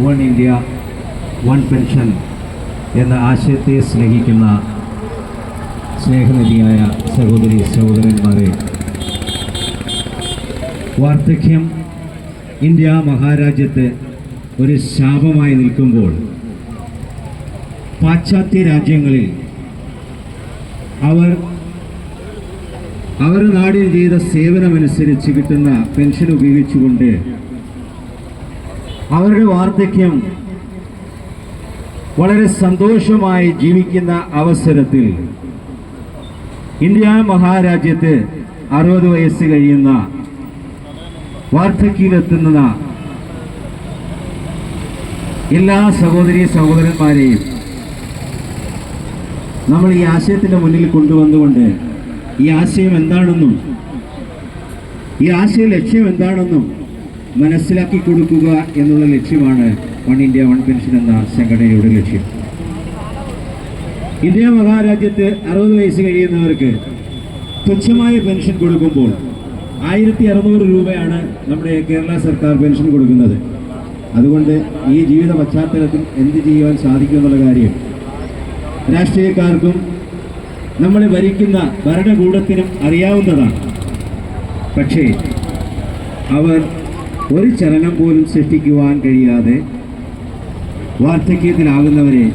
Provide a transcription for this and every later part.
One India one pension എന്ന ആശയത്തെ സ്നേഹിക്കുന്ന സ്നേഹനിധിയായ സഹോദരി സഹോദരന്മാരെ, വാർദ്ധക്യം ഇന്ത്യ മഹാരാജ്യത്ത് ഒരു ശാപമായി നിൽക്കുമ്പോൾ പാശ്ചാത്യ രാജ്യങ്ങളിൽ അവർ നാടിൽ ചെയ്ത സേവനമനുസരിച്ച് കിട്ടുന്ന പെൻഷൻ ഉപയോഗിച്ചുകൊണ്ട് അവരുടെ വാർദ്ധക്യം വളരെ സന്തോഷമായി ജീവിക്കുന്ന അവസരത്തിൽ ഇന്ത്യ മഹാരാജ്യത്ത് 60 വയസ്സ് കഴിയുന്ന വാർദ്ധക്യത്തിലെത്തുന്ന എല്ലാ സഹോദരി സഹോദരന്മാരെയും നമ്മൾ ഈ ആശയത്തിൻ്റെ മുന്നിൽ കൊണ്ടുവന്നുകൊണ്ട് ഈ ആശയം എന്താണെന്നും ഈ ആശയ ലക്ഷ്യം എന്താണെന്നും മനസ്സിലാക്കി കൊടുക്കുക എന്നുള്ള ലക്ഷ്യമാണ് വൺ ഇന്ത്യ വൺ പെൻഷൻ എന്ന സംഘടനയുടെ ലക്ഷ്യം. ഇന്ത്യ മഹാരാജ്യത്ത് 60 വയസ്സ് കഴിയുന്നവർക്ക് തുച്ഛമായ പെൻഷൻ കൊടുക്കുമ്പോൾ 1600 രൂപയാണ് നമ്മുടെ കേരള സർക്കാർ പെൻഷൻ കൊടുക്കുന്നത്. അതുകൊണ്ട് ഈ ജീവിത പശ്ചാത്തലത്തിൽ എന്ത് ചെയ്യുവാൻ സാധിക്കുമെന്നുള്ള കാര്യം രാഷ്ട്രീയക്കാർക്കും നമ്മളെ ഭരിക്കുന്ന ഭരണകൂടത്തിനും അറിയാവുന്നതാണ്. പക്ഷേ അവർ ഒരു ചലനം പോലും സൃഷ്ടിക്കുവാൻ കഴിയാതെ വാർദ്ധക്യത്തിലാകുന്നവരെ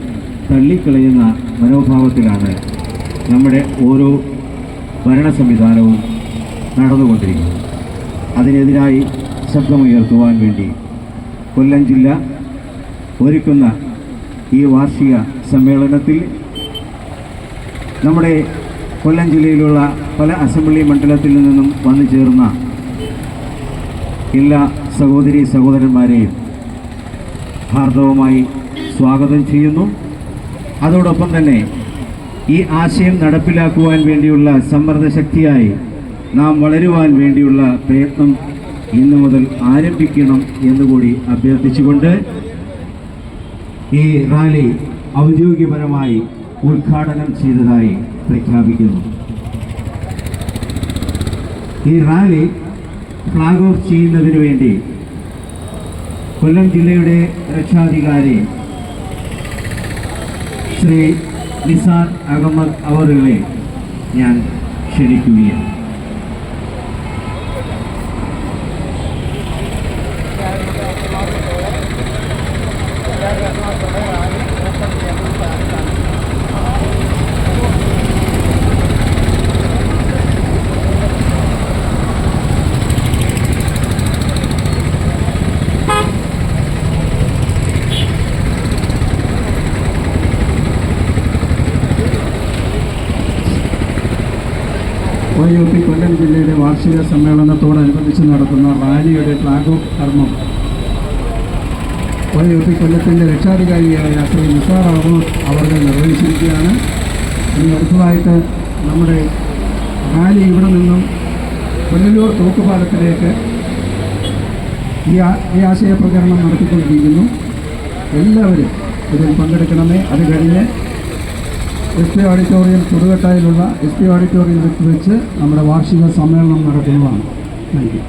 തള്ളിക്കളയുന്ന മനോഭാവത്തിലാണ് നമ്മുടെ ഓരോ ഭരണ സംവിധാനവും നടന്നുകൊണ്ടിരിക്കുന്നത്. അതിനെതിരായി ശബ്ദമുയർത്തുവാൻ വേണ്ടി കൊല്ലം ജില്ല ഒരുക്കുന്ന ഈ വാർഷിക സമ്മേളനത്തിൽ നമ്മുടെ കൊല്ലം ജില്ലയിലുള്ള പല അസംബ്ലി മണ്ഡലത്തിൽ നിന്നും വന്നു ചേർന്ന എല്ലാ സഹോദരി സഹോദരന്മാരെയും ഹാർദവമായി സ്വാഗതം ചെയ്യുന്നു. അതോടൊപ്പം തന്നെ ഈ ആശയം നടപ്പിലാക്കുവാൻ വേണ്ടിയുള്ള സമ്മർദ്ദ ശക്തിയായി നാം വളരുവാൻ വേണ്ടിയുള്ള പ്രയത്നം ഇന്നു മുതൽ ആരംഭിക്കണം എന്നുകൂടി അഭ്യർത്ഥിച്ചുകൊണ്ട് ഈ റാലി ഔദ്യോഗികപരമായി ഉദ്ഘാടനം ചെയ്തതായി പ്രഖ്യാപിക്കുന്നു. ഈ റാലി ഫ്ലാഗ് ഓഫ് ചെയ്യുന്നതിന് വേണ്ടി കൊല്ലം ജില്ലയുടെ രക്ഷാധികാരി ശ്രീ നിസാർ അഹമ്മദ് അവറുകളെ ഞാൻ ക്ഷണിക്കുകയാണ്. YOP കൊല്ലം ജില്ലയുടെ വാർഷിക സമ്മേളനത്തോടനുബന്ധിച്ച് നടത്തുന്ന റാലിയുടെ ഫ്ലാഗ് ഓഫ് കർമ്മം YOP കൊല്ലത്തിൻ്റെ രക്ഷാധികാരിയായ ശ്രീ നിസാർ അഹമ്മദ് അവർ നിർവഹിച്ചിരിക്കുകയാണ്. ഇനി അടുത്തതായിട്ട് നമ്മുടെ റാലി ഇവിടെ നിന്നും കൊല്ലൂർ തൂക്കുപാലത്തിലേക്ക് ഈ ആശയപ്രചരണം നടത്തിക്കൊണ്ടിരിക്കുന്നു. എല്ലാവരും ഇതിൽ പങ്കെടുക്കണമേ. അത് കഴിഞ്ഞ് SP ഓഡിറ്റോറിയം ചുടുകട്ടായിലുള്ള SP ഓഡിറ്റോറിയം വെച്ച് നമ്മുടെ വാർഷിക സമ്മേളനം നടത്തുന്നതാണ്. Thank you.